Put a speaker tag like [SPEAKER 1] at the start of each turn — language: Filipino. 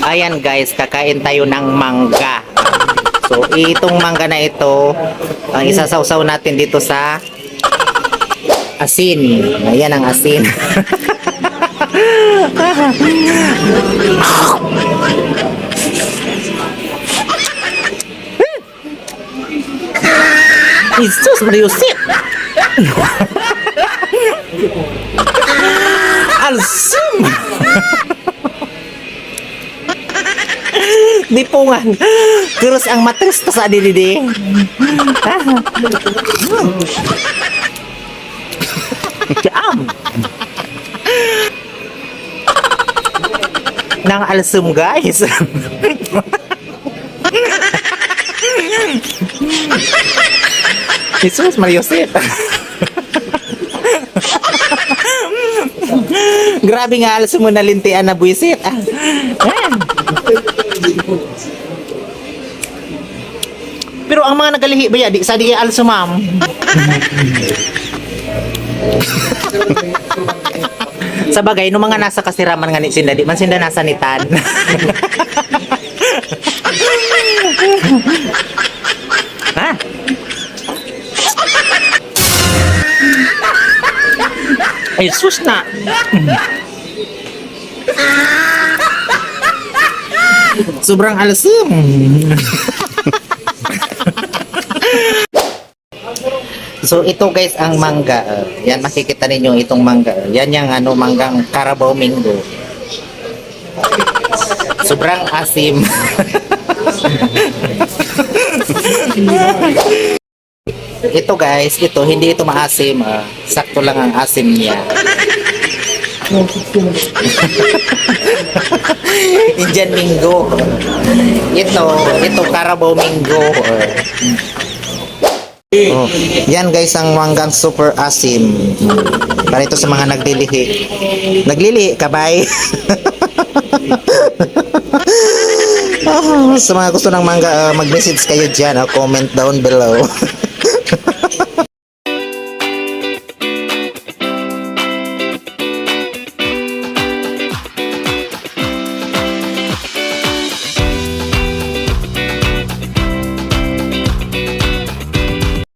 [SPEAKER 1] Ayan guys, kakain tayo ng mangga. So, itong mangga na ito, ang isasawsaw natin dito sa asin. Ayan ang asin. Jesus, Mariusip! Alsum! Dipungan. Terus ang matres ta sa didi. Jam. Nang alsum guys. Jesus Mariusip. Grabe nga alsum mo na lintian na buisit. Pero ang mga nagalihi ba ya, di sa di also ma'am. Sa bagay, no mga nasa kasiraman nga ni sinda, di man sinda nasa nitan. Ha? Ay, sus na. Sobrang alsum. So ito guys ang mangga. Yan makikita ninyo itong mangga. Yan yung ano manggang Carabao Mingo. Sobrang asim. Ito guys, ito hindi ito maasim. Sakto lang ang asim niya. Indian Mingo. Ito Carabao Mingo. Oh, yan guys ang manggang super asim. Para ito sa mga naglilihi. Naglilihi ka bay? Sa mga gusto ng mangga, mag-message kayo dyan. Comment down below.